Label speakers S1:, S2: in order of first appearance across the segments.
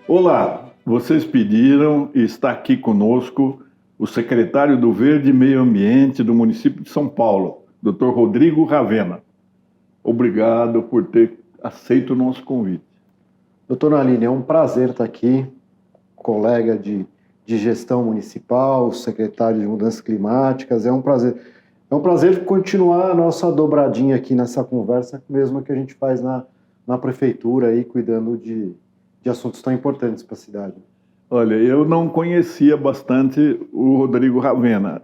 S1: Olá, vocês pediram e está aqui conosco o secretário do Verde e Meio Ambiente do município de São Paulo, Dr. Rodrigo Ravena. Obrigado por ter aceito o nosso convite.
S2: Doutor Naline, é um prazer estar aqui, colega de gestão municipal, secretário de mudanças climáticas, é um prazer continuar a nossa dobradinha aqui nessa conversa, mesmo que a gente faz na prefeitura, aí, cuidando de assuntos tão importantes para a cidade.
S1: Olha, eu não conhecia bastante o Rodrigo Ravena.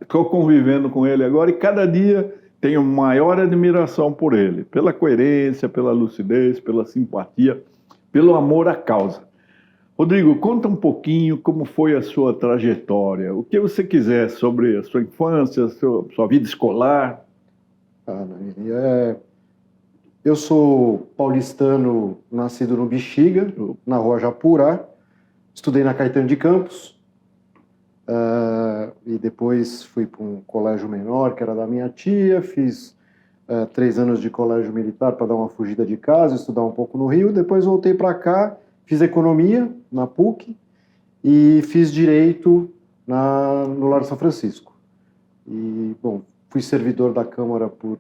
S1: Estou convivendo com ele agora e cada dia tenho maior admiração por ele, pela coerência, pela lucidez, pela simpatia, pelo amor à causa. Rodrigo, conta um pouquinho como foi a sua trajetória, o que você quiser sobre a sua infância, sua vida escolar.
S2: Eu sou paulistano, nascido no Bexiga, na Rua Japurá, estudei na Caetano de Campos, e depois fui para um colégio menor, que era da minha tia, fiz 3 anos de colégio militar para dar uma fugida de casa, estudar um pouco no Rio, depois voltei para cá, fiz economia na PUC e fiz direito no Lar São Francisco. E, bom, fui servidor da Câmara por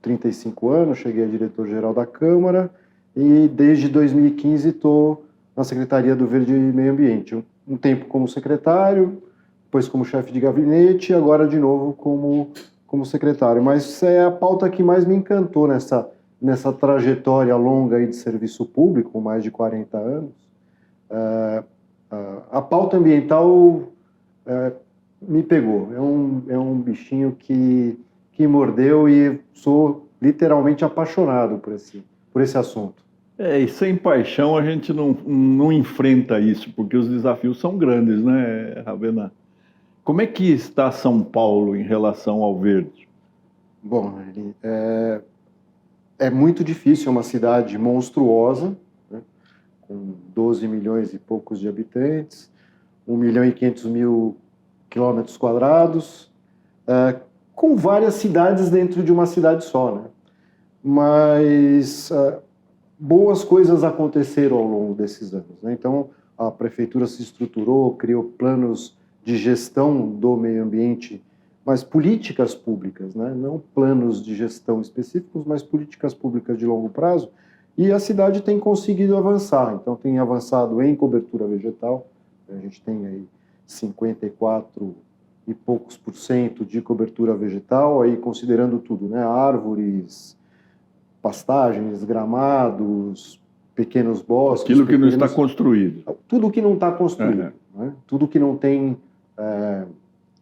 S2: 35 anos, cheguei a diretor-geral da Câmara e desde 2015 estou na Secretaria do Verde e Meio Ambiente. Um tempo como secretário, depois como chefe de gabinete e agora de novo como secretário. Mas é a pauta que mais me encantou nessa trajetória longa aí de serviço público, com mais de 40 anos. A pauta ambiental me pegou. É um bichinho que mordeu e sou literalmente apaixonado por esse assunto.
S1: E sem paixão a gente não enfrenta isso, porque os desafios são grandes, né, Ravena? Como é que está São Paulo em relação ao verde?
S2: Bom, é muito difícil, é uma cidade monstruosa, né, com 12 milhões e poucos de habitantes, 1.500.000 quilômetros quadrados, com várias cidades dentro de uma cidade só, né? Mas boas coisas aconteceram ao longo desses anos, né? Então, a prefeitura se estruturou, criou planos de gestão do meio ambiente, mas políticas públicas, né? Não planos de gestão específicos, mas políticas públicas de longo prazo, e a cidade tem conseguido avançar. Então, tem avançado em cobertura vegetal, a gente tem aí 54 e poucos por cento de cobertura vegetal, aí considerando tudo, né? Árvores, pastagens, gramados, pequenos bosques.
S1: Aquilo que não está construído.
S2: Tudo que não está construído. Né? Tudo que não tem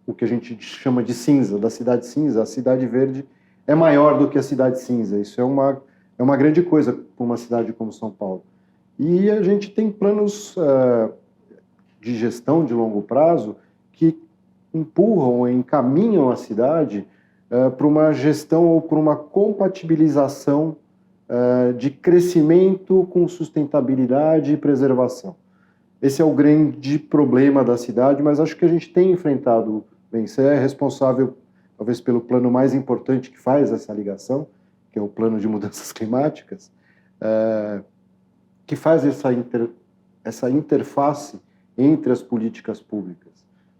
S2: o que a gente chama de cinza, da cidade cinza. A cidade verde é maior do que a cidade cinza. Isso é uma grande coisa para uma cidade como São Paulo. E a gente tem planos de gestão de longo prazo que empurram, encaminham a cidade para uma gestão ou para uma compatibilização de crescimento com sustentabilidade e preservação. Esse é o grande problema da cidade, mas acho que a gente tem enfrentado bem. Você é responsável, talvez, pelo plano mais importante que faz essa ligação, que é o plano de mudanças climáticas, que faz essa interface entre as políticas públicas.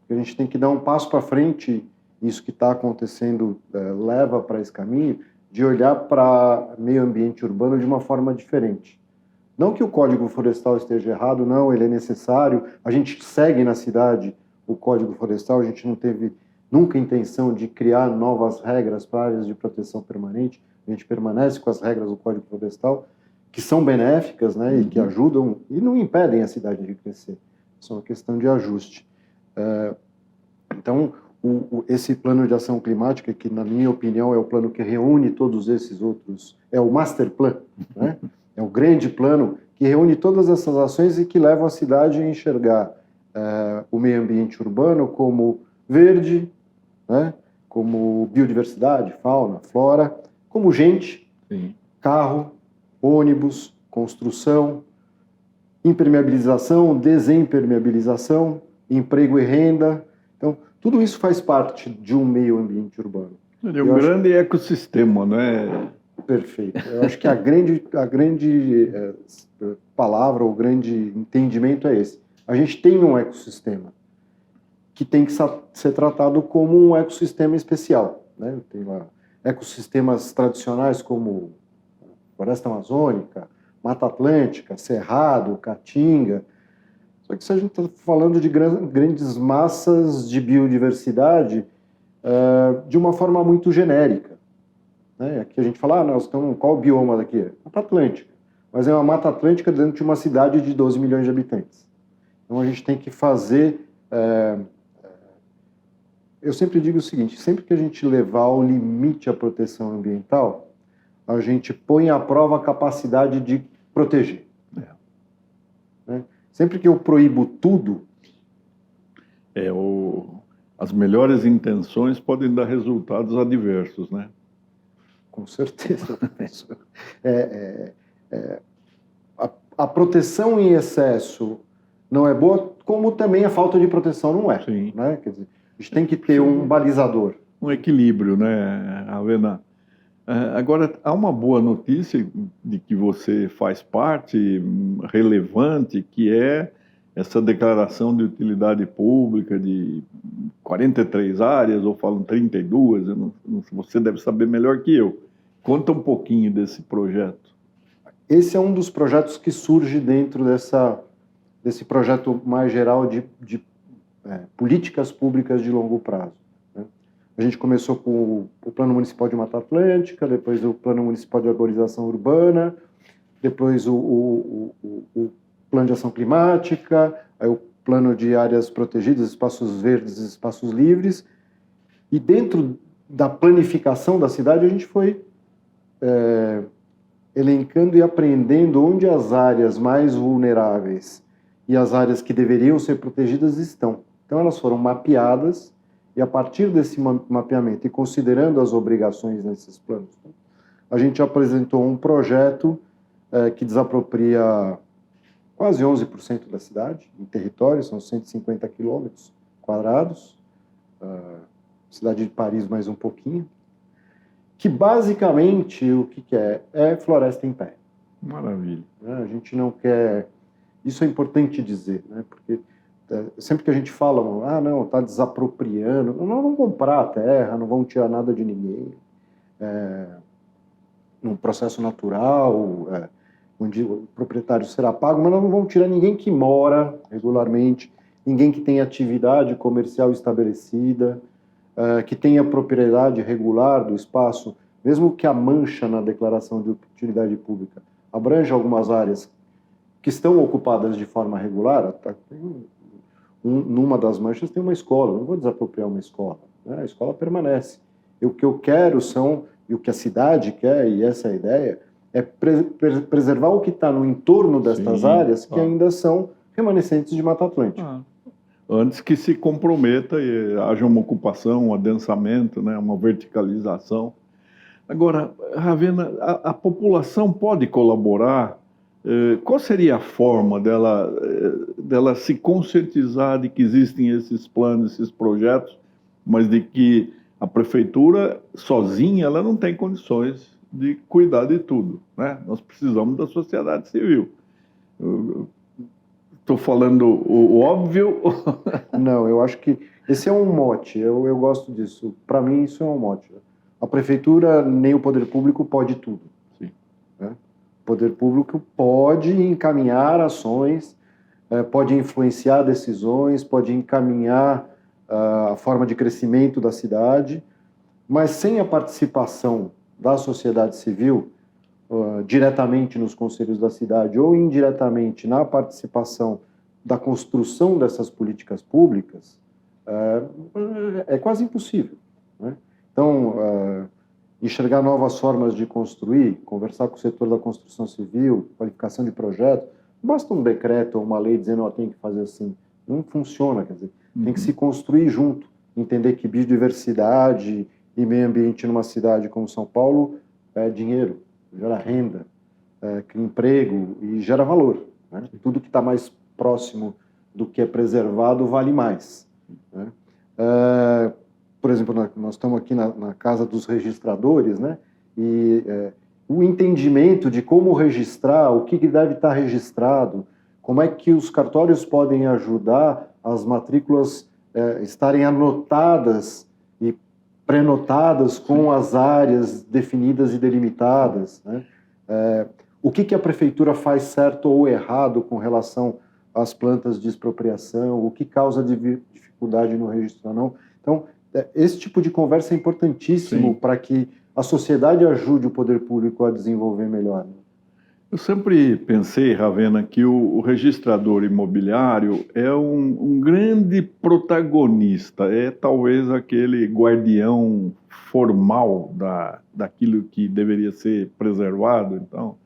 S2: A gente tem que dar um passo para frente. Isso que está acontecendo leva para esse caminho de olhar para meio ambiente urbano de uma forma diferente. Não que o Código Florestal esteja errado, não, ele é necessário. A gente segue na cidade o Código Florestal, a gente não teve nunca intenção de criar novas regras para áreas de proteção permanente. A gente permanece com as regras do Código Florestal, que são benéficas, né, e que ajudam e não impedem a cidade de crescer. Isso é uma questão de ajuste. Então, esse plano de ação climática, que na minha opinião é o plano que reúne todos esses outros, é o Master Plan, né? É o grande plano que reúne todas essas ações e que leva a cidade a enxergar o meio ambiente urbano como verde, né? Como biodiversidade, fauna, flora, como gente,
S1: Sim.
S2: Carro, ônibus, construção, impermeabilização, desimpermeabilização, emprego e renda. Então, tudo isso faz parte de um meio ambiente urbano.
S1: É um grande ecossistema, né?
S2: Perfeito. Eu acho que a grande palavra, o grande entendimento é esse. A gente tem um ecossistema que tem que ser tratado como um ecossistema especial, né? Tem lá ecossistemas tradicionais como Floresta Amazônica, Mata Atlântica, Cerrado, Caatinga. Só que se a gente está falando de grandes massas de biodiversidade de uma forma muito genérica, né? Aqui a gente fala, nós estamos, qual o bioma daqui? Mata Atlântica. Mas é uma Mata Atlântica dentro de uma cidade de 12 milhões de habitantes. Então a gente tem que fazer... eu sempre digo o seguinte, sempre que a gente levar ao limite a proteção ambiental, a gente põe à prova a capacidade de proteger. Né? Sempre que eu proíbo tudo...
S1: As melhores intenções podem dar resultados adversos, né?
S2: Com certeza. A proteção em excesso não é boa, como também a falta de proteção não é.
S1: Sim.
S2: Né? Quer dizer, a gente tem que ter um balizador.
S1: Um equilíbrio, né, Ravena? Agora, há uma boa notícia de que você faz parte relevante, que é essa declaração de utilidade pública de 43 áreas, ou falam 32, você deve saber melhor que eu. Conta um pouquinho desse projeto.
S2: Esse é um dos projetos que surge dentro desse projeto mais geral de políticas públicas de longo prazo. Né? A gente começou com o Plano Municipal de Mata Atlântica, depois o Plano Municipal de Arborização Urbana, depois o Plano de Ação Climática, aí o Plano de Áreas Protegidas, Espaços Verdes e Espaços Livres. E dentro da planificação da cidade, a gente foi elencando e aprendendo onde as áreas mais vulneráveis e as áreas que deveriam ser protegidas estão. Então elas foram mapeadas e a partir desse mapeamento e considerando as obrigações nesses planos, a gente apresentou um projeto que desapropria quase 11% da cidade, em território, são 150 quilômetros quadrados, cidade de Paris mais um pouquinho, que basicamente o que é? É floresta em pé.
S1: Maravilha.
S2: A gente não quer... Isso é importante dizer, né? Porque sempre que a gente fala, não, está desapropriando, não vão comprar a terra, não vão tirar nada de ninguém, num processo natural, onde o proprietário será pago, mas não vão tirar ninguém que mora regularmente, ninguém que tenha atividade comercial estabelecida, que tenha propriedade regular do espaço, mesmo que a mancha na declaração de utilidade pública abranja algumas áreas que estão ocupadas de forma regular. Numa das manchas tem uma escola, não vou desapropriar uma escola, né? A escola permanece. E o que eu quero e o que a cidade quer, e essa é a ideia, é preservar o que está no entorno destas áreas que ainda são remanescentes de Mata Atlântica.
S1: Antes que se comprometa e haja uma ocupação, um adensamento, né, uma verticalização. Agora, Ravena, a população pode colaborar? Qual seria a forma dela se conscientizar de que existem esses planos, esses projetos, mas de que a prefeitura sozinha ela não tem condições de cuidar de tudo, né? Nós precisamos da sociedade civil. Estou falando o óbvio?
S2: Não, eu acho que esse é um mote, eu gosto disso. Para mim, isso é um mote. A prefeitura nem o poder público pode tudo.
S1: Sim.
S2: Né? O poder público pode encaminhar ações, pode influenciar decisões, pode encaminhar a forma de crescimento da cidade, mas sem a participação da sociedade civil, diretamente nos conselhos da cidade ou indiretamente na participação da construção dessas políticas públicas, é quase impossível. Né? Então, enxergar novas formas de construir, conversar com o setor da construção civil, qualificação de projetos, não basta um decreto ou uma lei dizendo tem que fazer assim. Não funciona, quer dizer, tem que se construir junto, entender que biodiversidade e meio ambiente numa cidade como São Paulo é dinheiro, gera renda, cria emprego e gera valor. Né? Tudo que está mais próximo do que é preservado vale mais. Né? Por exemplo, nós estamos aqui na Casa dos Registradores, né? E o entendimento de como registrar, o que deve estar registrado, como é que os cartórios podem ajudar as matrículas estarem anotadas e prenotadas com as áreas definidas e delimitadas, né? O que a prefeitura faz certo ou errado com relação às plantas de expropriação, o que causa dificuldade no registro ou não. Então, esse tipo de conversa é importantíssimo para que a sociedade ajude o poder público a desenvolver melhor.
S1: Eu sempre pensei, Ravena, que o registrador imobiliário é um grande protagonista, é talvez aquele guardião formal daquilo que deveria ser preservado. Então,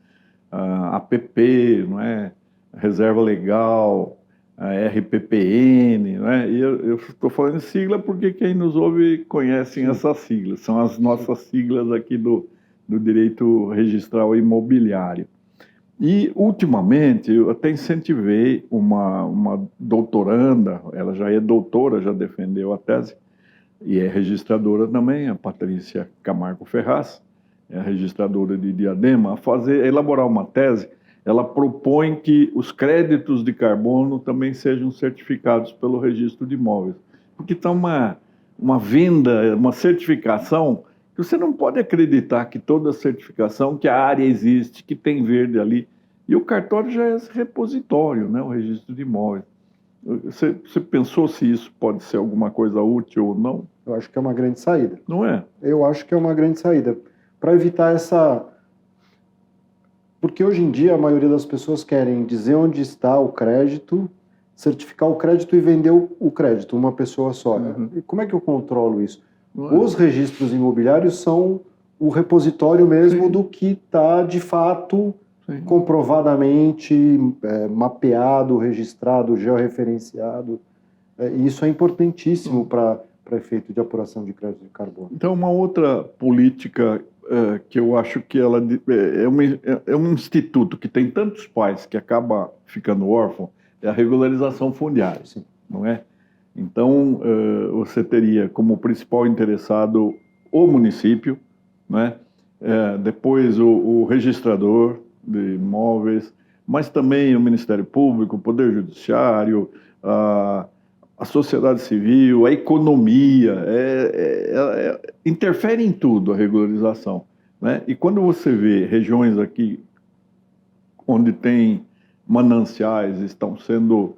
S1: a APP, não é? Reserva Legal, a RPPN, não é? E eu estou falando de sigla porque quem nos ouve conhecem essas siglas, são as nossas siglas aqui do direito registral imobiliário. E, ultimamente, eu até incentivei uma doutoranda, ela já é doutora, já defendeu a tese, e é registradora também, a Patrícia Camargo Ferraz, é a registradora de Diadema, a elaborar uma tese. Ela propõe que os créditos de carbono também sejam certificados pelo registro de imóveis. Porque está uma venda, uma certificação, que você não pode acreditar que toda certificação, que a área existe, que tem verde ali. E o cartório já é esse repositório, né, o registro de imóveis. Você pensou se isso pode ser alguma coisa útil ou não?
S2: Eu acho que é uma grande saída.
S1: Não é?
S2: Eu acho que é uma grande saída. Para evitar essa... Porque hoje em dia a maioria das pessoas querem dizer onde está o crédito, certificar o crédito e vender o crédito, uma pessoa só. E como é que eu controlo isso? Os registros imobiliários são o repositório mesmo do que está, de fato, comprovadamente mapeado, registrado, georreferenciado. E isso é importantíssimo para efeito de apuração de crédito de carbono.
S1: Então, uma outra política que eu acho que ela é um instituto que tem tantos pais que acaba ficando órfão, é a regularização fundiária, não é? Então, você teria como principal interessado o município, né? Depois o registrador de imóveis, mas também o Ministério Público, o Poder Judiciário, a sociedade civil, a economia, interfere em tudo a regularização, né? E quando você vê regiões aqui onde tem mananciais estão sendo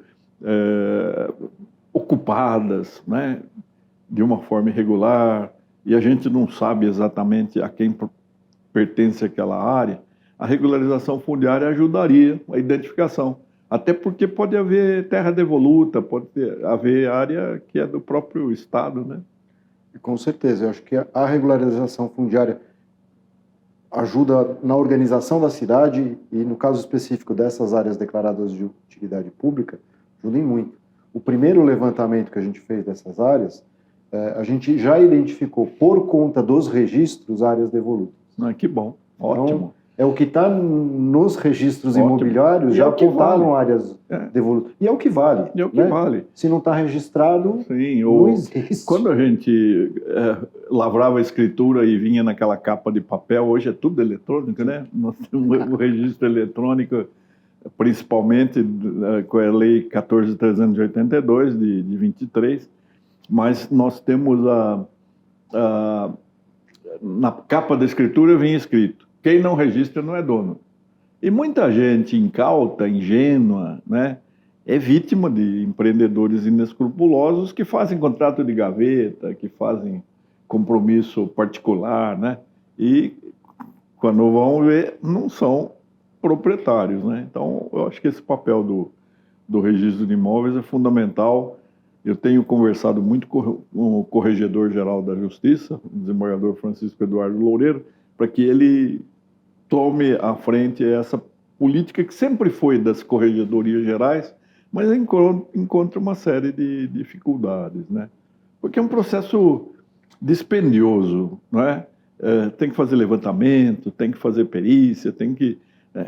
S1: ocupadas, né, de uma forma irregular, e a gente não sabe exatamente a quem pertence aquela área, a regularização fundiária ajudaria a identificação. Até porque pode haver terra devoluta, pode haver área que é do próprio Estado, né?
S2: Com certeza, eu acho que a regularização fundiária ajuda na organização da cidade e, no caso específico dessas áreas declaradas de utilidade pública, ajudem muito. O primeiro levantamento que a gente fez dessas áreas, a gente já identificou, por conta dos registros, áreas devolutas.
S1: Que bom, ótimo.
S2: Então, o que está nos registros imobiliários já apontaram áreas devolutas. E é o que vale.
S1: E é o que vale.
S2: Se não está registrado, não existe.
S1: Quando a gente lavrava a escritura e vinha naquela capa de papel, hoje é tudo eletrônico, né? Nós temos o registro eletrônico, principalmente com a Lei 14.382, de 23, mas nós temos na capa da escritura vinha escrito: quem não registra não é dono. E muita gente incauta, ingênua, né, é vítima de empreendedores inescrupulosos que fazem contrato de gaveta, que fazem compromisso particular, né, e quando vão ver, não são proprietários, né? Então, eu acho que esse papel do registro de imóveis é fundamental. Eu tenho conversado muito com o Corregedor-Geral da Justiça, o desembargador Francisco Eduardo Loureiro, para que ele tome à frente essa política que sempre foi das corregedorias gerais, mas encontra uma série de dificuldades, né? Porque é um processo dispendioso, não é? Tem que fazer levantamento, tem que fazer perícia, tem que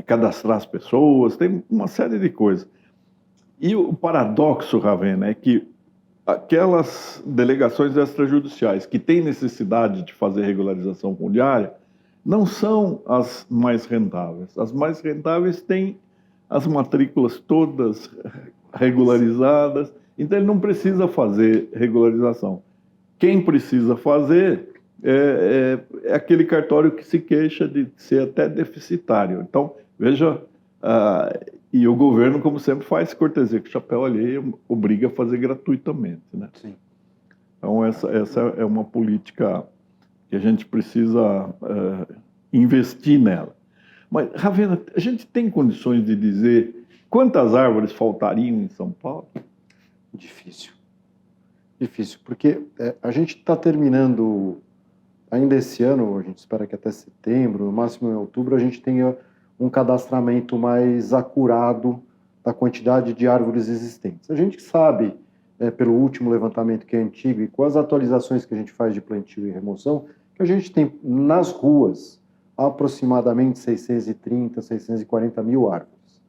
S1: cadastrar as pessoas, tem uma série de coisas. E o paradoxo, Ravena, é que aquelas delegações extrajudiciais que têm necessidade de fazer regularização fundiária não são as mais rentáveis. As mais rentáveis têm as matrículas todas regularizadas, então ele não precisa fazer regularização. Quem precisa fazer é aquele cartório que se queixa de ser até deficitário. Então, veja, e o governo, como sempre, faz cortesia com chapéu alheio, obriga a fazer gratuitamente, né?
S2: Sim.
S1: Então, essa é uma política que a gente precisa investir nela. Mas, Ravena, a gente tem condições de dizer quantas árvores faltariam em São Paulo?
S2: Difícil. Difícil, porque a gente está terminando, ainda esse ano, a gente espera que até setembro, no máximo em outubro, a gente tenha um cadastramento mais acurado da quantidade de árvores existentes. A gente sabe, pelo último levantamento que é antigo e com as atualizações que a gente faz de plantio e remoção, que a gente tem nas ruas aproximadamente 630, 640 mil árvores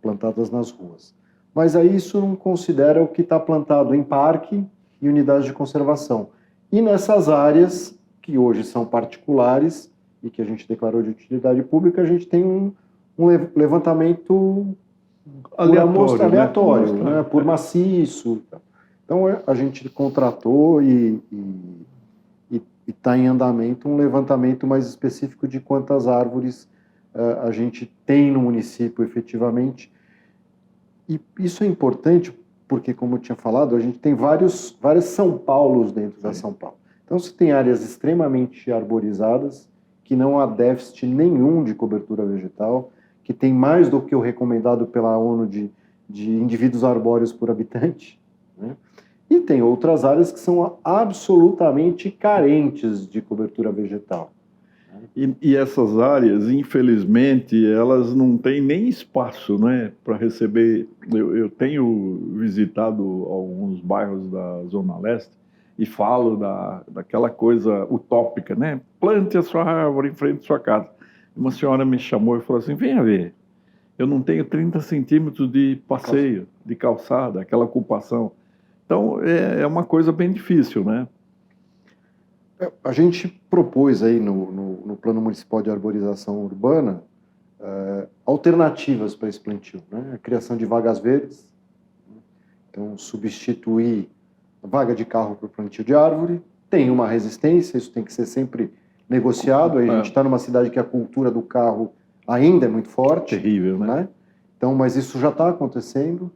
S2: plantadas nas ruas. Mas aí isso não considera o que está plantado em parque e unidades de conservação. E nessas áreas, que hoje são particulares e que a gente declarou de utilidade pública, a gente tem um levantamento aleatório, né? Por maciço. Então a gente contratou e está em andamento um levantamento mais específico de quantas árvores a gente tem no município efetivamente. E isso é importante porque, como eu tinha falado, a gente tem várias São Paulos dentro da São Paulo. Então, você tem áreas extremamente arborizadas, que não há déficit nenhum de cobertura vegetal, que tem mais do que o recomendado pela ONU de indivíduos arbóreos por habitante, né? E tem outras áreas que são absolutamente carentes de cobertura vegetal.
S1: E essas áreas, infelizmente, elas não têm nem espaço, né, para receber. Eu tenho visitado alguns bairros da Zona Leste e falo daquela coisa utópica, né? Plante a sua árvore em frente à sua casa. Uma senhora me chamou e falou assim: venha ver, eu não tenho 30 centímetros de passeio, de calçada, aquela ocupação. Então, é uma coisa bem difícil, né?
S2: A gente propôs aí no Plano Municipal de Arborização Urbana alternativas para esse plantio, né? A criação de vagas verdes, então substituir a vaga de carro por plantio de árvore. Tem uma resistência, isso tem que ser sempre negociado. Aí a gente está numa cidade que a cultura do carro ainda é muito forte.
S1: Terrível, né?
S2: Então, mas isso já está acontecendo.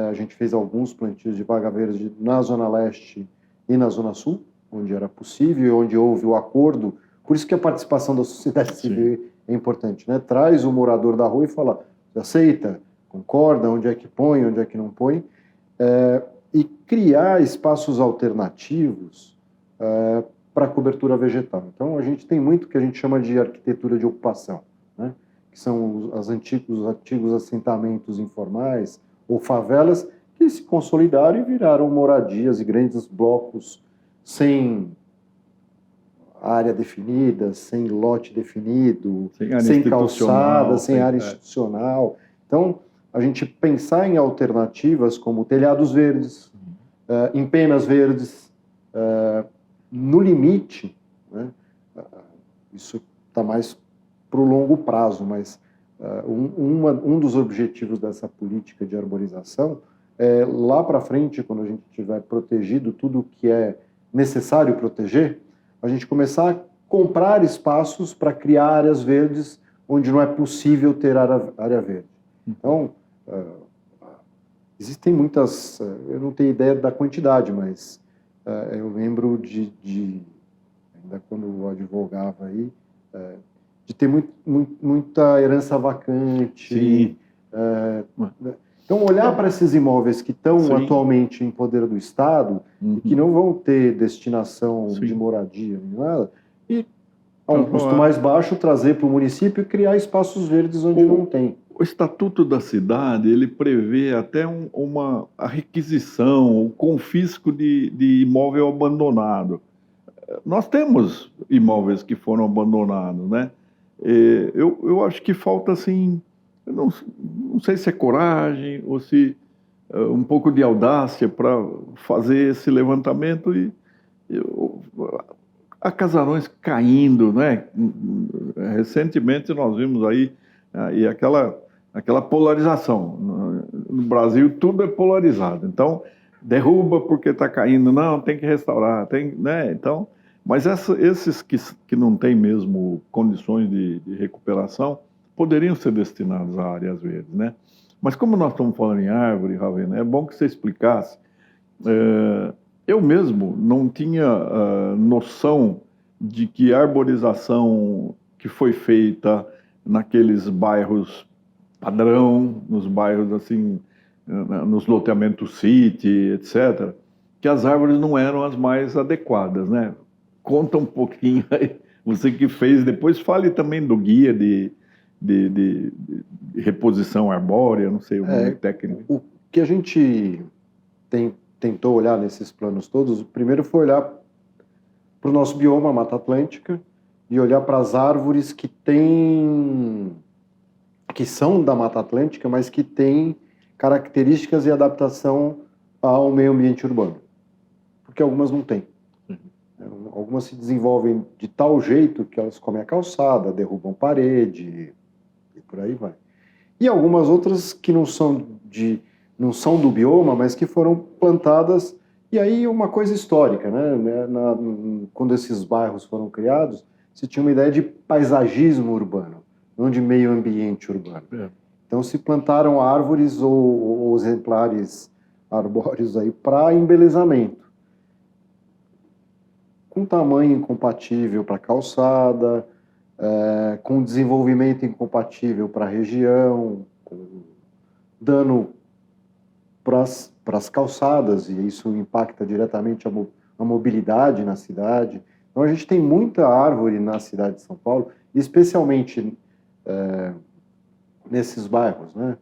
S2: A gente fez alguns plantios de vaga verde na Zona Leste e na Zona Sul, onde era possível e onde houve o acordo. Por isso que a participação da sociedade civil é importante, né? Traz o morador da rua e fala: aceita, concorda, onde é que põe, onde é que não põe, e criar espaços alternativos para cobertura vegetal. Então, a gente tem muito que a gente chama de arquitetura de ocupação, né? Que são os antigos assentamentos informais ou favelas que se consolidaram e viraram moradias e grandes blocos sem área definida, sem lote definido, sem calçada, sem área institucional. Então, a gente pensar em alternativas como telhados verdes, empenas verdes, no limite, né? Isso está mais para o longo prazo, mas um dos objetivos dessa política de arborização é, lá para frente, quando a gente tiver protegido tudo que é necessário proteger, a gente começar a comprar espaços para criar áreas verdes onde não é possível ter área verde. Então, existem muitas, eu não tenho ideia da quantidade, mas eu lembro ainda quando eu advogava aí, de ter muita herança vacante.
S1: Sim.
S2: Então, olhar para esses imóveis que estão atualmente em poder do Estado e que não vão ter destinação de moradia nem nada, e a um custo mais baixo trazer para o município e criar espaços verdes onde não tem.
S1: O Estatuto da Cidade, ele prevê até a requisição, o confisco de imóvel abandonado. Nós temos imóveis que foram abandonados, né? Eu acho que falta, assim, eu não sei se é coragem ou se um pouco de audácia para fazer esse levantamento e há casarões caindo, né? Recentemente nós vimos aí e aquela polarização. No Brasil tudo é polarizado. Então, derruba porque está caindo, não, tem que restaurar, tem, né? Então, mas esses que não têm mesmo condições de recuperação poderiam ser destinados a áreas verdes, né? Mas como nós estamos falando em árvore, Ravena, é bom que você explicasse. Eu mesmo não tinha noção de que a arborização que foi feita naqueles bairros padrão, nos bairros assim, nos loteamentos City, etc., que as árvores não eram as mais adequadas, né? Conta um pouquinho aí, você que fez, depois fale também do guia de reposição arbórea, não sei o nome técnico.
S2: O que a gente tentou olhar nesses planos todos, o primeiro foi olhar para o nosso bioma, a Mata Atlântica, e olhar para as árvores que são da Mata Atlântica, mas que têm características e adaptação ao meio ambiente urbano. Porque algumas não têm. Algumas se desenvolvem de tal jeito que elas comem a calçada, derrubam parede, e por aí vai. E algumas outras que não são do bioma, mas que foram plantadas. E aí uma coisa histórica, né? Quando esses bairros foram criados, se tinha uma ideia de paisagismo urbano, não de meio ambiente urbano. Então se plantaram árvores ou exemplares arbóreos aí para embelezamento, com tamanho incompatível para calçada, com desenvolvimento incompatível para a região, com dano para as calçadas, e isso impacta diretamente a mobilidade na cidade. Então a gente tem muita árvore na cidade de São Paulo, especialmente nesses bairros, né?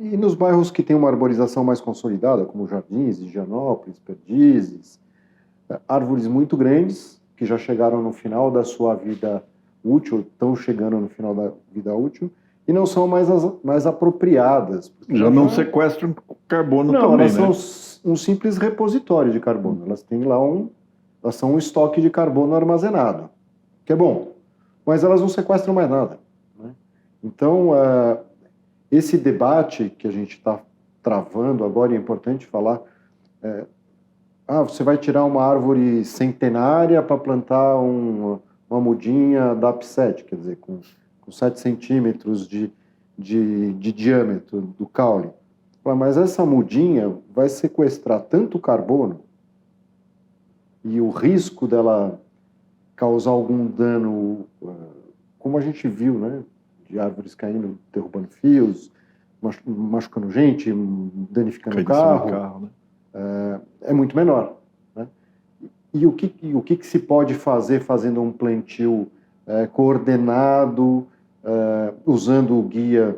S2: E nos bairros que têm uma arborização mais consolidada, como Jardins, Higienópolis, Perdizes, árvores muito grandes, que já chegaram no final da sua vida útil, estão chegando no final da vida útil, e não são mais apropriadas.
S1: Já não sequestram carbono
S2: não,
S1: também,
S2: elas
S1: né?
S2: são um simples repositório de carbono. Elas têm lá elas são um estoque de carbono armazenado, que é bom, mas elas não sequestram mais nada, né? Então, esse debate que a gente está travando agora, e é importante falar, você vai tirar uma árvore centenária para plantar uma mudinha DAP7, quer dizer, com 7 centímetros de diâmetro do caule. Mas essa mudinha vai sequestrar tanto carbono e o risco dela causar algum dano, como a gente viu, né, de árvores caindo, derrubando fios, machucando gente, danificando o carro,
S1: né?
S2: É muito menor, né? E o que se pode fazer fazendo um plantio coordenado, usando o guia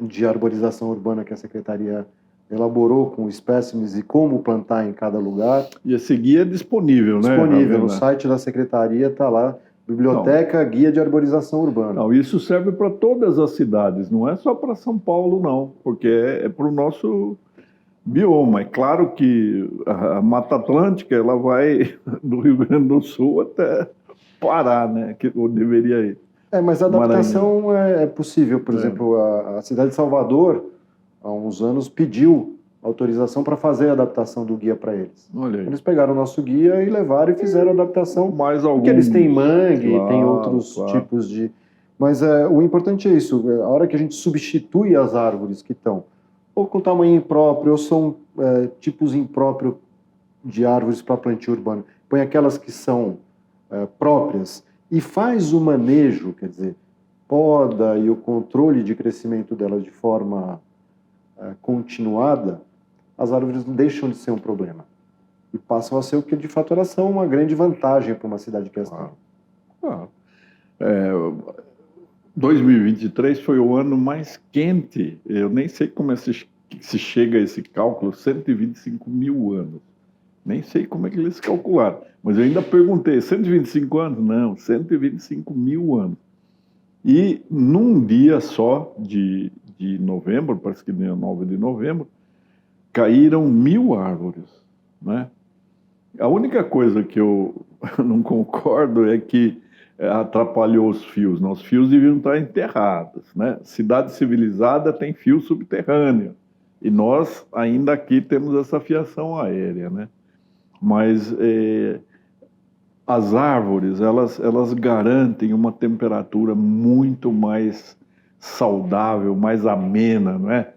S2: de arborização urbana que a Secretaria elaborou com espécimes e como plantar em cada lugar.
S1: E esse guia é disponível, né?
S2: Disponível no site da Secretaria, está lá, Biblioteca Guia de Arborização Urbana.
S1: Não, isso serve para todas as cidades, não é só para São Paulo, não, porque é para o nosso bioma. É claro que a Mata Atlântica ela vai do Rio Grande do Sul até Pará, né? Que eu deveria ir.
S2: Mas a adaptação é possível. Por exemplo, a cidade de Salvador, há uns anos, pediu autorização para fazer a adaptação do guia para eles.
S1: Olha aí.
S2: Eles pegaram o nosso guia e levaram e fizeram a adaptação.
S1: Mais alguns,
S2: porque eles têm mangue, tem outros tipos de... Mas o importante é isso, a hora que a gente substitui as árvores que estão ou com tamanho impróprio, ou são tipos impróprios de árvores para plantio urbano, põe aquelas que são próprias e faz o manejo, quer dizer, poda e o controle de crescimento delas de forma continuada, as árvores não deixam de ser um problema e passam a ser o que de fato elas são, uma grande vantagem para uma cidade que esta.
S1: 2023 foi o ano mais quente, eu nem sei como se chega a esse cálculo, 125 mil anos. Nem sei como é que eles calcularam, mas eu ainda perguntei, 125 anos? Não, 125 mil anos. E num dia só de novembro, parece que dia 9 de novembro, caíram 1.000 árvores, né? A única coisa que eu não concordo é que atrapalhou os fios. Não, os fios deviam estar enterrados, né? Cidade civilizada tem fio subterrâneo. E nós ainda aqui temos essa fiação aérea, né? Mas as árvores, elas garantem uma temperatura muito mais saudável, mais amena, não é?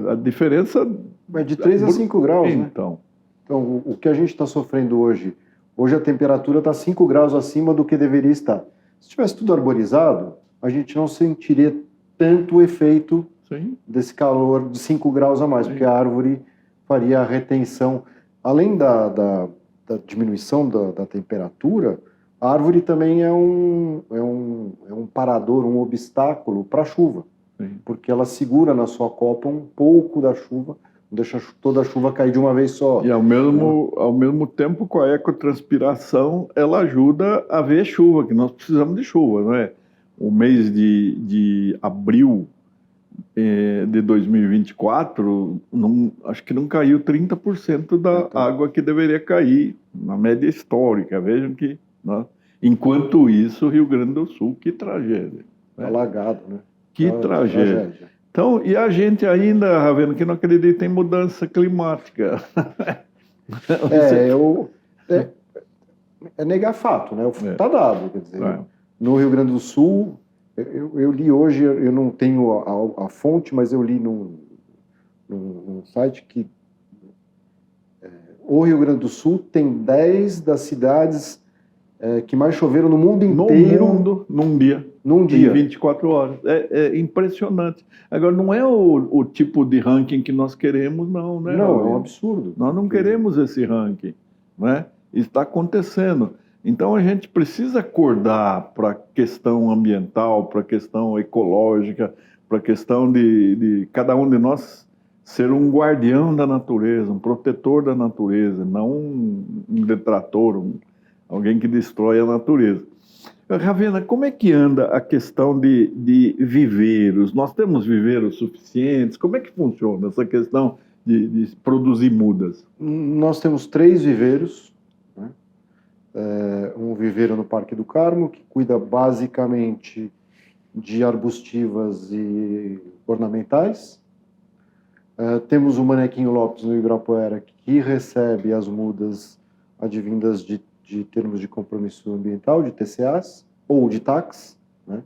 S1: A diferença...
S2: É de 3 a 5 graus, né?
S1: Então,
S2: O que a gente está sofrendo hoje a temperatura está 5 graus acima do que deveria estar. Se tivesse tudo arborizado, a gente não sentiria tanto o efeito
S1: sim.
S2: desse calor de 5 graus a mais,
S1: Sim.
S2: porque a árvore faria a retenção. Além da diminuição da temperatura, a árvore também é um parador, um obstáculo para a chuva,
S1: Sim.
S2: porque ela segura na sua copa um pouco da chuva, não deixa toda a chuva cair de uma vez só.
S1: E ao mesmo tempo, com a ecotranspiração, ela ajuda a ver chuva, que nós precisamos de chuva, não é? O mês de abril de 2024, acho que não caiu 30% da água que deveria cair, na média histórica. Vejam que, né? Enquanto isso, Rio Grande do Sul, que tragédia. Né?
S2: Alagado, né?
S1: Que tragédia. Então, e a gente ainda, Ravena, que não acredita em mudança climática.
S2: É negar fato, né? Está dado, quer dizer, no Rio Grande do Sul, eu li hoje, eu não tenho a fonte, mas eu li num site que o Rio Grande do Sul tem 10 das cidades que mais choveram no mundo inteiro.
S1: Num dia.
S2: Num dia.
S1: Em 24 horas. É impressionante. Agora, não é o tipo de ranking que nós queremos, não, né?
S2: Não, é um absurdo.
S1: Nós não queremos esse ranking, né? Está acontecendo. Então, a gente precisa acordar para a questão ambiental, para a questão ecológica, para a questão de cada um de nós ser um guardião da natureza, um protetor da natureza, não um detrator, alguém que destrói a natureza. Ravena, como é que anda a questão de viveiros? Nós temos viveiros suficientes? Como é que funciona essa questão de produzir mudas?
S2: Nós temos 3 viveiros. Né? Um viveiro no Parque do Carmo, que cuida basicamente de arbustivas e ornamentais. Temos o Manequinho Lopes no Ibirapuera, que recebe as mudas advindas de termos de compromisso ambiental, de TCAs, ou de TACs, né?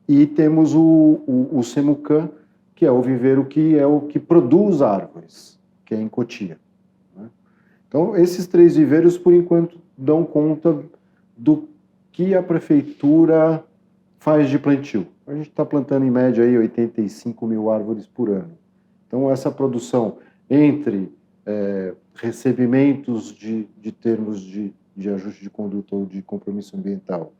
S2: E temos o Semucan, que é o viveiro que produz árvores, que é em Cotia. Né? Então, esses 3 viveiros, por enquanto, dão conta do que a prefeitura faz de plantio. A gente está plantando, em média, aí, 85 mil árvores por ano. Então, essa produção entre recebimentos de termos de ajuste de conduta ou de compromisso ambiental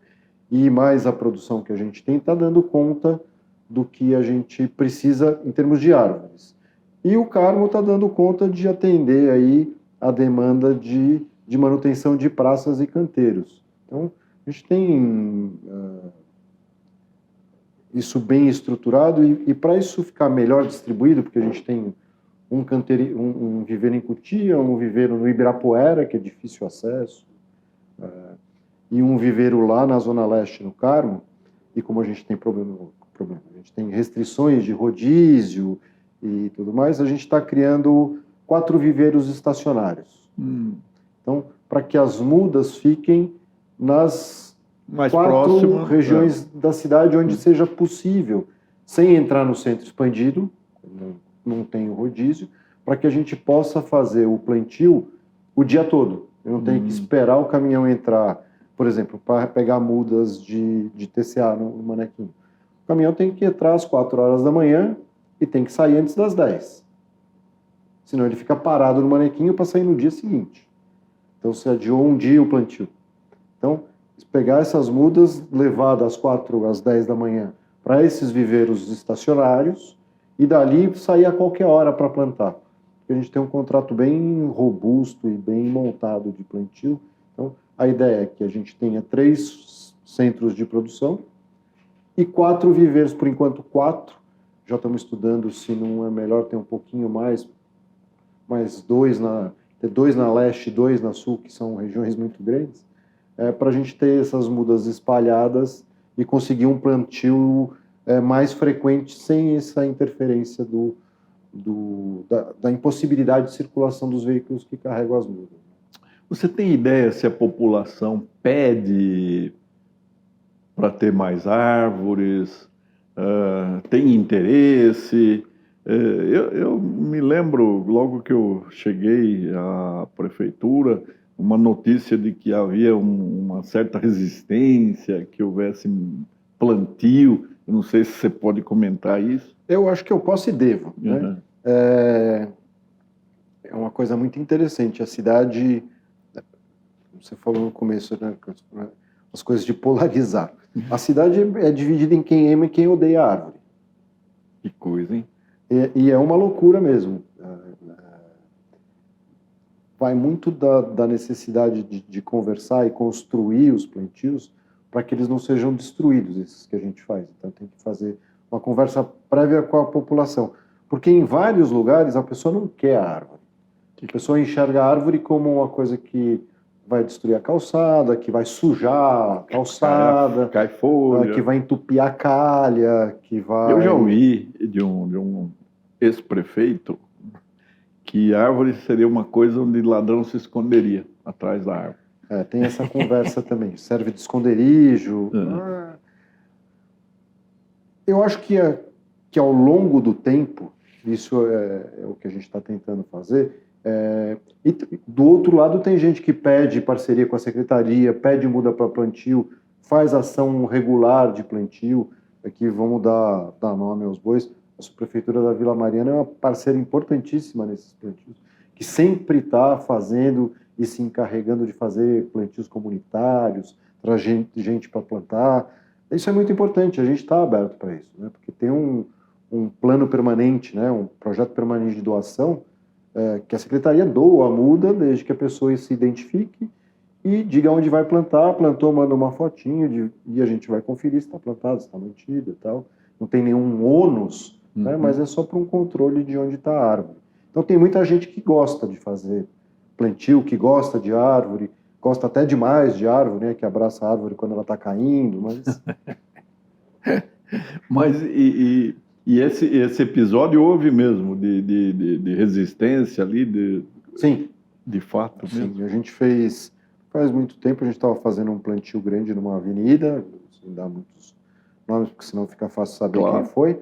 S2: e mais a produção que a gente tem, está dando conta do que a gente precisa em termos de árvores. E o Carmo está dando conta de atender aí a demanda de manutenção de praças e canteiros. Então, a gente tem isso bem estruturado e para isso ficar melhor distribuído, porque a gente tem um viveiro em Cotia, um viveiro no Ibirapuera, que é difícil acesso, e um viveiro lá na Zona Leste, no Carmo, e como a gente tem a gente tem restrições de rodízio e tudo mais, a gente está criando 4 viveiros estacionários. Então, para que as mudas fiquem nas
S1: mais
S2: 4
S1: próximas,
S2: regiões da cidade onde seja possível, sem entrar no centro expandido, não tem o rodízio, para que a gente possa fazer o plantio o dia todo. Eu não tenho que esperar o caminhão entrar, por exemplo, para pegar mudas de TCA no Manequim. O caminhão tem que entrar às 4 horas da manhã e tem que sair antes das 10. Senão ele fica parado no Manequim para sair no dia seguinte. Então você adiou um dia o plantio. Então, pegar essas mudas, levar das 4 às 10 da manhã para esses viveiros estacionários, e dali sair a qualquer hora para plantar. Porque a gente tem um contrato bem robusto e bem montado de plantio. Então, a ideia é que a gente tenha 3 centros de produção e 4 viveiros, por enquanto 4. Já estamos estudando se não é melhor ter um pouquinho mais 2 ter 2 na leste e 2 na sul, que são regiões muito grandes, para a gente ter essas mudas espalhadas e conseguir um plantio mais frequente sem essa interferência da impossibilidade de circulação dos veículos que carregam as mudas.
S1: Você tem ideia se a população pede para ter mais árvores, tem interesse? Eu me lembro, logo que eu cheguei à prefeitura, uma notícia de que havia uma certa resistência, que houvesse plantio. Eu não sei se você pode comentar isso.
S2: Eu acho que eu posso e devo.
S1: Uhum.
S2: Né? É uma coisa muito interessante. A cidade, você falou no começo, né, as coisas de polarizar. A cidade é dividida em quem ama e quem odeia a árvore.
S1: Que coisa, hein?
S2: E é uma loucura mesmo. Vai muito da necessidade de conversar e construir os plantios para que eles não sejam destruídos, esses que a gente faz. Então tem que fazer uma conversa prévia com a população. Porque em vários lugares a pessoa não quer a árvore. A pessoa enxerga a árvore como uma coisa que vai destruir a calçada, que vai sujar a calçada,
S1: cai folha,
S2: que vai entupir a calha, que vai...
S1: Eu já ouvi de um ex-prefeito que árvore seria uma coisa onde ladrão se esconderia atrás da árvore.
S2: Tem essa conversa também. Serve de esconderijo. Eu acho que ao longo do tempo, isso é o que a gente está tentando fazer, e do outro lado tem gente que pede parceria com a secretaria, pede muda para plantio, faz ação regular de plantio. Aqui vamos dar nome aos bois. A subprefeitura da Vila Mariana é uma parceira importantíssima nesses plantios, que sempre está fazendo e se encarregando de fazer plantios comunitários, trazer gente para plantar. Isso é muito importante, a gente está aberto para isso, né? Porque tem um plano permanente, né? Um projeto permanente de doação, que a secretaria doa a muda desde que a pessoa se identifique e diga onde vai plantar, plantou, manda uma fotinho e a gente vai conferir se está plantado, se está mantido e tal. Não tem nenhum ônus, né? Mas é só para um controle de onde está a árvore. Então tem muita gente que gosta de fazer plantio, que gosta de árvore, gosta até demais de árvore, né? Que abraça a árvore quando ela está caindo, mas...
S1: Mas esse episódio houve mesmo de resistência ali,
S2: Sim.
S1: De fato mesmo?
S2: Sim, a gente fez... Faz muito tempo a gente estava fazendo um plantio grande numa avenida, sem dar muitos nomes, porque senão fica fácil saber quem foi.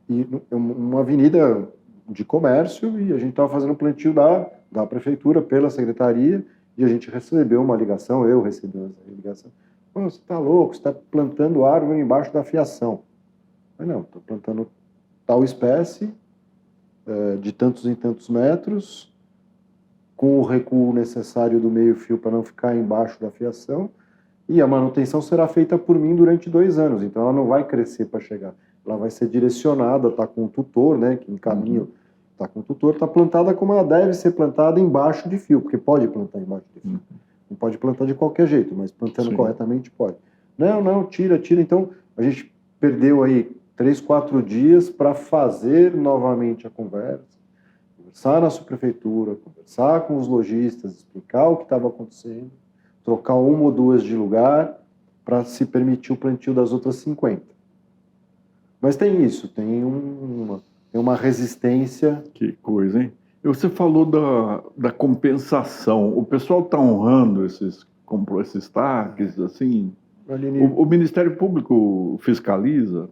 S2: E uma avenida de comércio, e a gente estava fazendo um plantio da prefeitura pela secretaria, e a gente recebeu uma ligação, eu recebi uma ligação. Você está louco, você está plantando árvore embaixo da fiação. Mas não, estou plantando tal espécie, de tantos em tantos metros, com o recuo necessário do meio-fio para não ficar embaixo da fiação, e a manutenção será feita por mim durante 2 anos, então ela não vai crescer para chegar. Ela vai ser direcionada, está com um tutor, né, que encaminha, está com o tutor, está plantada como ela deve ser plantada embaixo de fio, porque pode plantar embaixo de fio. Não pode plantar de qualquer jeito, mas plantando corretamente pode. Não, tira. Então, a gente perdeu aí 3, 4 dias para fazer novamente a conversa, conversar na subprefeitura, conversar com os lojistas, explicar o que estava acontecendo, trocar 1 ou 2 de lugar para se permitir o plantio das outras 50. Mas tem isso, tem uma resistência.
S1: Que coisa, hein? Você falou da compensação. O pessoal está honrando esses taques, assim? O Ministério Público fiscaliza?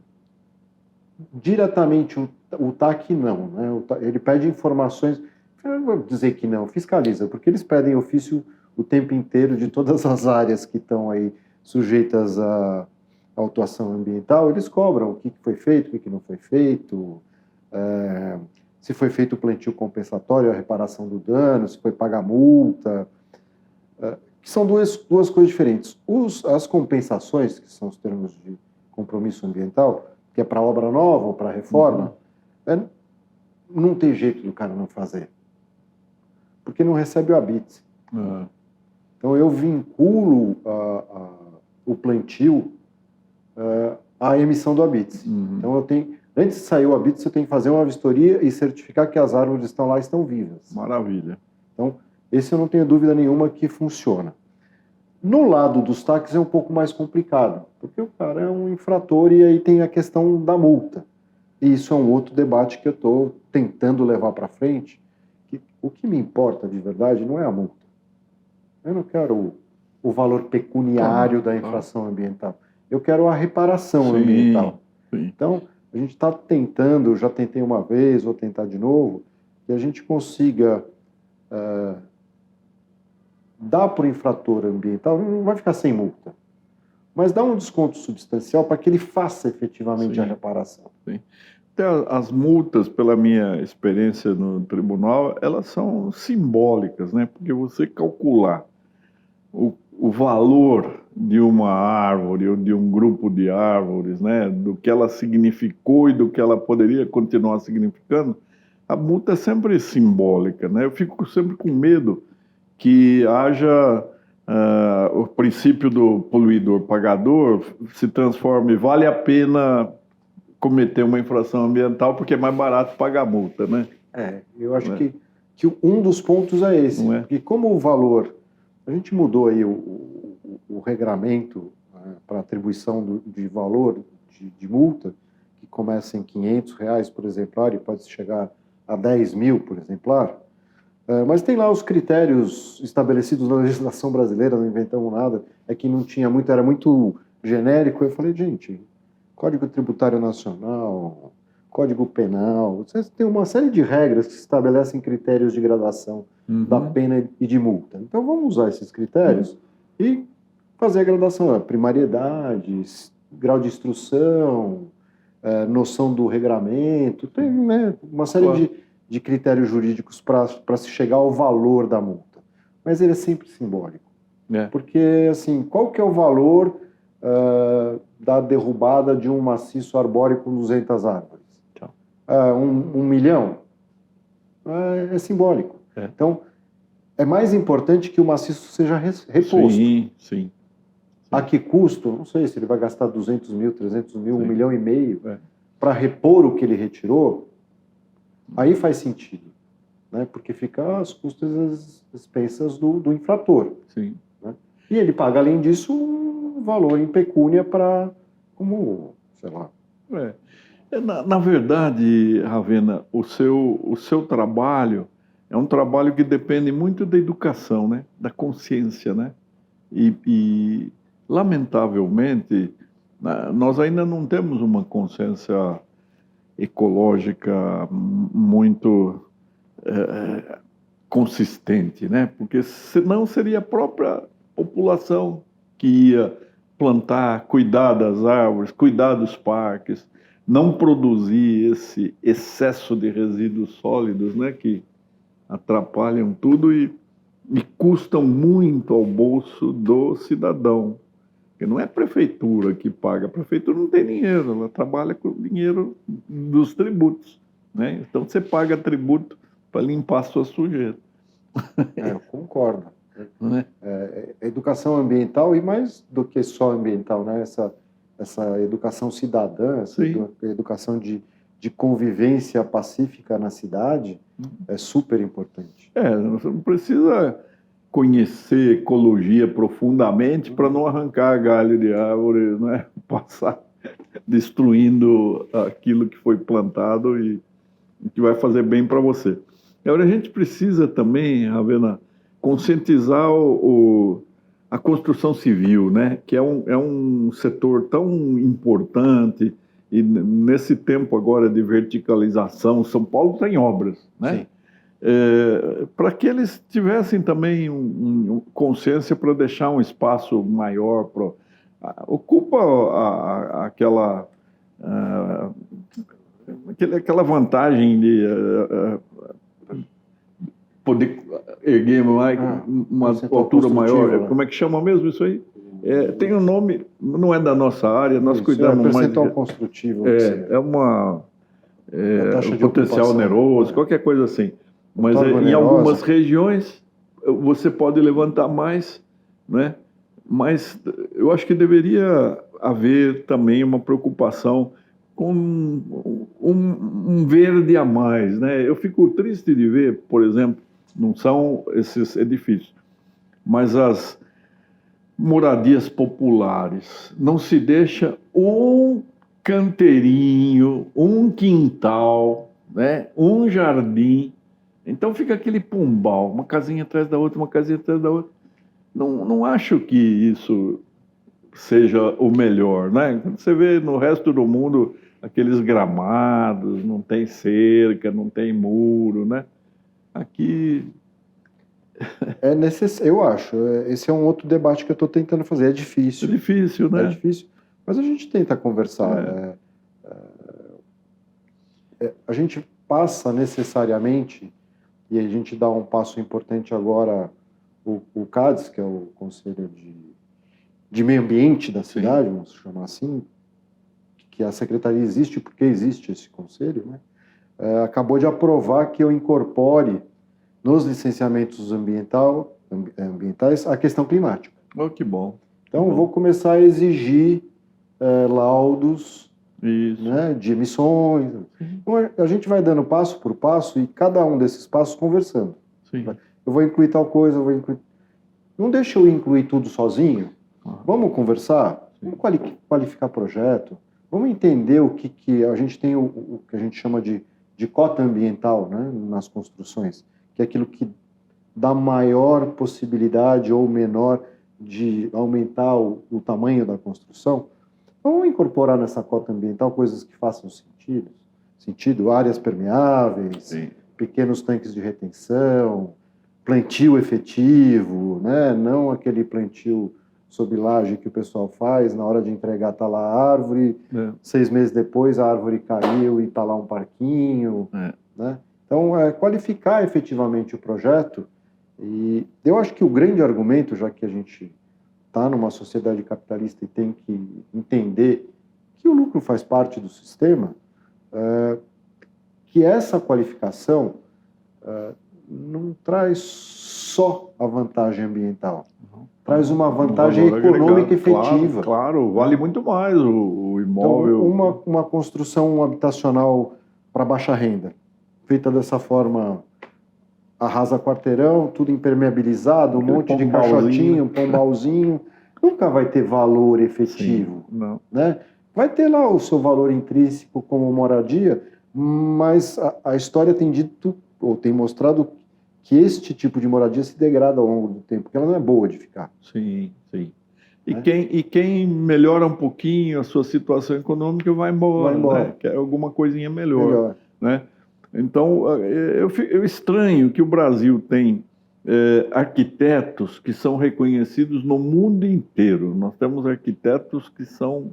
S2: Diretamente o TAC não, né? Ele pede informações, eu não vou dizer que não, fiscaliza, porque eles pedem ofício o tempo inteiro de todas as áreas que estão aí sujeitas à autuação ambiental, eles cobram o que foi feito, o que não foi feito, se foi feito o plantio compensatório, a reparação do dano, se foi pagar multa, que são duas coisas diferentes. As compensações, que são os termos de compromisso ambiental, que é para obra nova ou para reforma, não tem jeito do cara não fazer. Porque não recebe o habite. Então eu vinculo o plantio à emissão do habite. Então eu tenho Antes de sair o habite, você tem que fazer uma vistoria e certificar que as árvores estão lá e estão vivas.
S1: Maravilha.
S2: Então, esse eu não tenho dúvida nenhuma que funciona. No lado dos táxis é um pouco mais complicado, porque o cara é um infrator e aí tem a questão da multa. E isso é um outro debate que eu estou tentando levar para frente. Que o que me importa de verdade não é a multa. Eu não quero o valor pecuniário da infração ambiental. Eu quero a reparação ambiental.
S1: Sim.
S2: Então, a gente está tentando, já tentei uma vez, vou tentar de novo, que a gente consiga dar para o infrator ambiental, não vai ficar sem multa, mas dar um desconto substancial para que ele faça efetivamente
S1: Sim.
S2: a reparação.
S1: Sim. Até as multas, pela minha experiência no tribunal, elas são simbólicas, né? Porque você calcular o valor de uma árvore ou de um grupo de árvores, né? Do que ela significou e do que ela poderia continuar significando, a multa é sempre simbólica, né? Eu fico sempre com medo que haja o princípio do poluidor-pagador se transforme, vale a pena cometer uma infração ambiental porque é mais barato pagar multa, né?
S2: Eu acho que um dos pontos é esse,
S1: Não é?
S2: porque como o valor, a gente mudou aí o regramento para atribuição de valor de multa, que começa em R$500 por exemplar e pode chegar a 10 mil por exemplar, mas tem lá os critérios estabelecidos na legislação brasileira, não inventamos nada, é que não tinha muito, era muito genérico. Eu falei, gente, Código Tributário Nacional, Código Penal, vocês têm uma série de regras que estabelecem critérios de gradação da pena e de multa. Então vamos usar esses critérios e fazer a gradação, primariedade, grau de instrução, noção do regramento, tem, né, uma série de critérios jurídicos para se chegar ao valor da multa. Mas ele é sempre simbólico. Porque, assim, qual que é o valor da derrubada de um maciço arbóreo com 200 árvores? 1 milhão? É simbólico. Então, é mais importante que o maciço seja reposto.
S1: Sim.
S2: A que custo? Não sei se ele vai gastar 200 mil, 300 mil, 1,5 milhão para repor o que ele retirou. Aí faz sentido, né? Porque fica às custas das expensas do infrator.
S1: Sim.
S2: Né? E ele paga, além disso, um valor em pecúnia para, como, sei lá.
S1: Na verdade, Ravena, o seu trabalho é um trabalho que depende muito da educação, né? Da consciência, né? E lamentavelmente, nós ainda não temos uma consciência ecológica muito consistente, né? Porque senão seria a própria população que ia plantar, cuidar das árvores, cuidar dos parques, não produzir esse excesso de resíduos sólidos, né? Que atrapalham tudo e custam muito ao bolso do cidadão. Porque não é a prefeitura que paga, a prefeitura não tem dinheiro, ela trabalha com o dinheiro dos tributos, né? Então você paga tributo para limpar a sua sujeira.
S2: Eu concordo.
S1: Não é?
S2: Educação ambiental, e mais do que só ambiental, né? Essa educação cidadã, essa educação de convivência pacífica na cidade é super importante.
S1: Você não precisa conhecer ecologia profundamente para não arrancar galho de árvore, né? Passar destruindo aquilo que foi plantado e que vai fazer bem para você. Agora, a gente precisa também, Ravena, conscientizar a construção civil, né? Que é um setor tão importante e nesse tempo agora de verticalização, São Paulo tem obras, né?
S2: Sim.
S1: Para que eles tivessem também consciência para deixar um espaço maior, ocupa aquela vantagem de poder erguer uma altura maior.
S2: Né?
S1: Como é que chama mesmo isso aí? Tem um nome, não é da nossa área, nós cuidamos mais.
S2: Percentual construtivo.
S1: Potencial oneroso, qualquer coisa assim. Mas em algumas regiões você pode levantar mais, né? Mas eu acho que deveria haver também uma preocupação com um verde a mais, né? Eu fico triste de ver, por exemplo, não são esses edifícios, mas as moradias populares. Não se deixa um canteirinho, um quintal, né? Um jardim. Então fica aquele pombal, uma casinha atrás da outra, uma casinha atrás da outra. Não acho que isso seja o melhor, né? Quando você vê no resto do mundo aqueles gramados, não tem cerca, não tem muro, né? Aqui
S2: É necessário, eu acho. Esse é um outro debate que eu estou tentando fazer. É
S1: é
S2: difícil.
S1: difícil,
S2: É
S1: né?
S2: difícil. Mas a gente tenta conversar. A gente passa necessariamente, e a gente dá um passo importante agora, o CADES, que é o Conselho de Meio Ambiente da cidade, vamos chamar assim, que a secretaria existe porque existe esse conselho, né? Acabou de aprovar que eu incorpore nos licenciamentos ambientais a questão climática.
S1: Oh, que bom.
S2: Então,
S1: Bom.
S2: vou começar a exigir laudos,
S1: Isso.
S2: né, de emissões. Então, a gente vai dando passo por passo e cada um desses passos conversando.
S1: Sim.
S2: Eu vou incluir tal coisa, eu vou incluir... Não deixa eu incluir tudo sozinho. Vamos conversar? Vamos qualificar projeto. Vamos entender o que a gente tem, o que a gente chama de cota ambiental, né, nas construções, que é aquilo que dá maior possibilidade ou menor de aumentar o tamanho da construção. Vamos incorporar nessa cota ambiental coisas que façam sentido, áreas permeáveis,
S1: Sim.
S2: pequenos tanques de retenção, plantio efetivo, né? Não aquele plantio sob laje que o pessoal faz, na hora de entregar está lá a árvore, 6 meses depois a árvore caiu e está lá um parquinho, né? Então, qualificar efetivamente o projeto, e eu acho que o grande argumento, já que a gente está numa sociedade capitalista e tem que entender que o lucro faz parte do sistema, que essa qualificação não traz só a vantagem ambiental, traz uma vantagem econômica efetiva.
S1: Claro, vale muito mais o imóvel.
S2: Então, uma construção habitacional para baixa renda, feita dessa forma, arrasa quarteirão, tudo impermeabilizado, um monte de caixotinho, pombalzinho, nunca vai ter valor efetivo.
S1: Sim, não.
S2: Né? Vai ter lá o seu valor intrínseco como moradia, mas a história tem dito, ou tem mostrado, que este tipo de moradia se degrada ao longo do tempo, porque ela não é boa de ficar.
S1: Sim, sim. E quem melhora um pouquinho a sua situação econômica vai embora. Né? Quer alguma coisinha melhor. Né? Então, eu estranho que o Brasil tem arquitetos que são reconhecidos no mundo inteiro. Nós temos arquitetos que são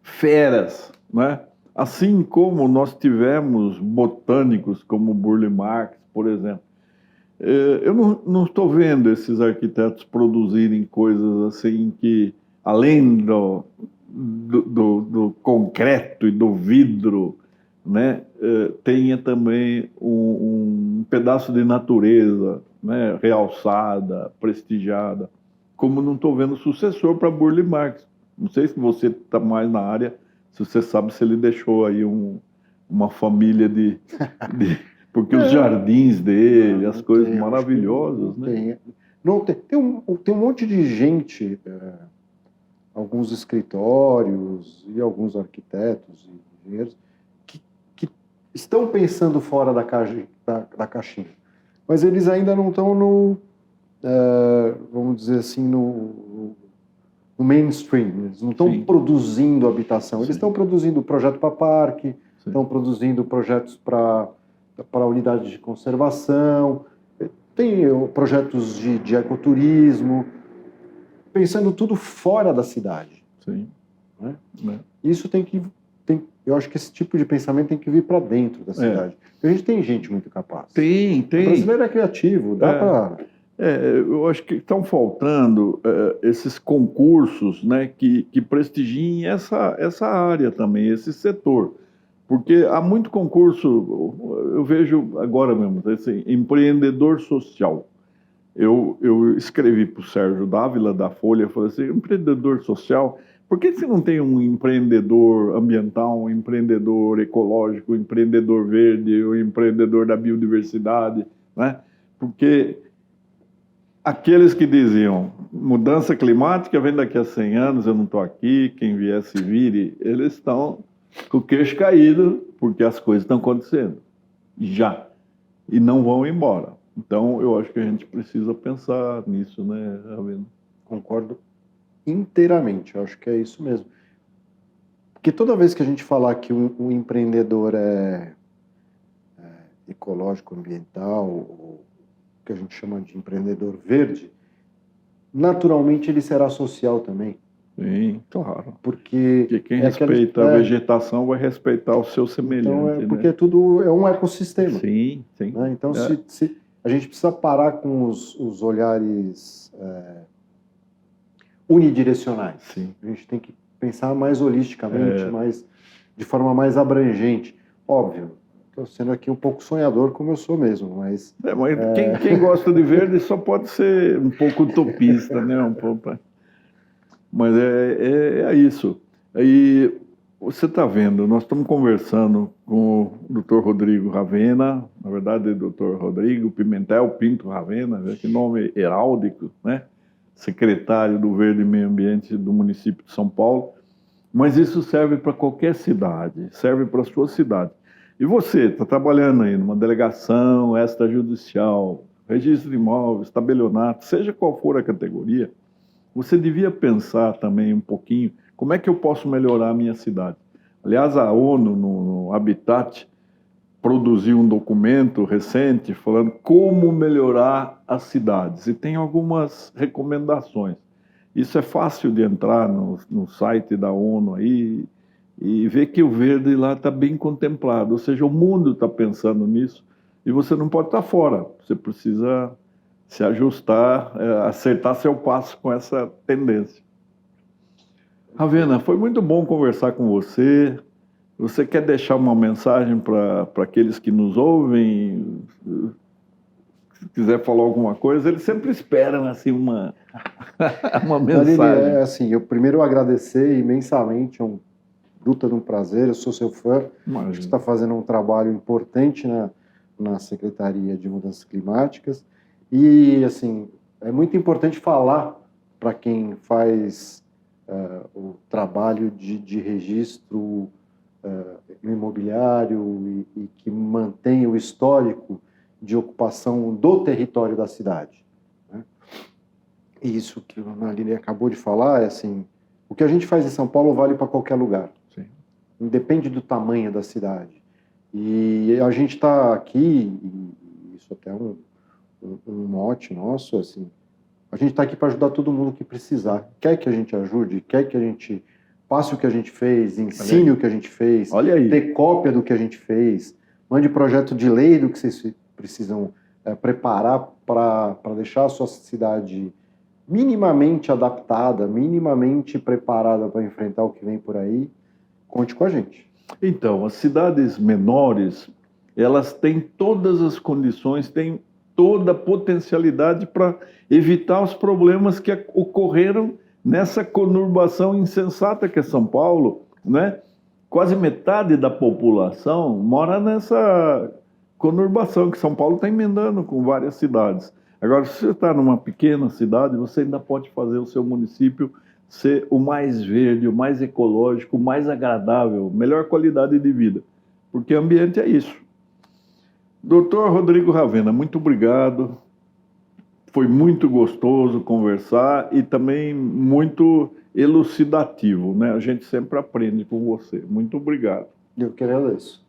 S1: feras, né? Assim como nós tivemos botânicos como Burle Marx, por exemplo. Eu não estou vendo esses arquitetos produzirem coisas assim que, além do concreto e do vidro, né, tenha também um pedaço de natureza, né, realçada, prestigiada, como não estou vendo sucessor para Burle Marx. Não sei se você está mais na área, se você sabe se ele deixou aí uma família porque os jardins dele, as coisas maravilhosas, né?
S2: Tem um monte de gente, alguns escritórios e alguns arquitetos e engenheiros que estão pensando fora da caixinha, mas eles ainda não estão vamos dizer assim, no mainstream. Eles não estão produzindo habitação, eles estão produzindo projeto para parque, estão produzindo projetos para unidades de conservação, tem projetos de ecoturismo, pensando tudo fora da cidade.
S1: Sim.
S2: Né? Isso eu acho que esse tipo de pensamento tem que vir para dentro da cidade. Porque a gente tem gente muito capaz.
S1: Tem.
S2: O brasileiro é criativo, dá para...
S1: eu acho que estão faltando esses concursos, né, que prestigiem essa área também, esse setor. Porque há muito concurso, eu vejo agora mesmo, esse empreendedor social. Eu escrevi para o Sérgio Dávila, da Folha, falei assim, empreendedor social Por que você não tem um empreendedor ambiental, um empreendedor ecológico, um empreendedor verde, um empreendedor da biodiversidade, né? Porque aqueles que diziam mudança climática vem daqui a 100 anos, eu não estou aqui, quem vier se vire, eles estão com o queixo caído porque as coisas estão acontecendo já e não vão embora. Então, eu acho que a gente precisa pensar nisso, né, Ravena?
S2: Concordo inteiramente, eu acho que é isso mesmo. Porque toda vez que a gente falar que um empreendedor é ecológico, ambiental, ou que a gente chama de empreendedor verde, naturalmente ele será social também.
S1: Sim, claro.
S2: Porque
S1: quem respeita a vegetação vai respeitar o seu semelhante.
S2: Então, porque tudo é um ecossistema.
S1: Sim, sim.
S2: Né? Então, se a gente precisa parar com os olhares unidirecionais.
S1: Sim.
S2: A gente tem que pensar mais holisticamente, de forma mais abrangente. Óbvio, estou sendo aqui um pouco sonhador, como eu sou mesmo, mas...
S1: Quem gosta de verde só pode ser um pouco utopista, né? Um pouco... Mas é isso. E você está vendo, nós estamos conversando com o Dr. Rodrigo Ravena, na verdade, Dr. Rodrigo Pimentel Pinto Ravena, que nome heráldico, né? Secretário do Verde e Meio Ambiente do município de São Paulo. Mas isso serve para qualquer cidade, serve para a sua cidade. E você está trabalhando aí numa delegação extrajudicial, registro de imóveis, tabelionato, seja qual for a categoria, você devia pensar também um pouquinho como é que eu posso melhorar a minha cidade. Aliás, a ONU, no Habitat, produziu um documento recente falando como melhorar as cidades. E tem algumas recomendações. Isso é fácil de entrar no site da ONU aí e ver que o verde lá está bem contemplado. Ou seja, o mundo está pensando nisso e você não pode estar fora. Você precisa se ajustar, acertar seu passo com essa tendência. Ravena, foi muito bom conversar com você. Você quer deixar uma mensagem para aqueles que nos ouvem? Se quiser falar alguma coisa, eles sempre esperam assim uma mensagem.
S2: Assim, eu primeiro agradecer imensamente, é um bruta de um prazer, eu sou seu fã. Acho que você está fazendo um trabalho importante na Secretaria de Mudanças Climáticas. E, assim, é muito importante falar para quem faz o trabalho de registro imobiliário e que mantém o histórico de ocupação do território da cidade. Né? E isso que a Aline acabou de falar é assim, o que a gente faz em São Paulo vale para qualquer lugar.
S1: Sim.
S2: Independe do tamanho da cidade. E a gente está aqui, e isso até é um mote nosso, assim, a gente está aqui para ajudar todo mundo que precisar. Quer que a gente ajude, quer que a gente passe o que a gente fez, ensine o que a gente fez, dê cópia do que a gente fez, mande projeto de lei do que vocês precisam preparar para deixar a sua cidade minimamente adaptada, minimamente preparada para enfrentar o que vem por aí. Conte com a gente.
S1: Então, as cidades menores, elas têm todas as condições, têm toda a potencialidade para evitar os problemas que ocorreram nessa conurbação insensata que é São Paulo, né? Quase metade da população mora nessa conurbação que São Paulo está emendando com várias cidades. Agora, se você está numa pequena cidade, você ainda pode fazer o seu município ser o mais verde, o mais ecológico, o mais agradável, melhor qualidade de vida, porque ambiente é isso. Doutor Rodrigo Ravena, muito obrigado. Foi muito gostoso conversar e também muito elucidativo, né? A gente sempre aprende com você. Muito obrigado.
S2: Eu que agradeço.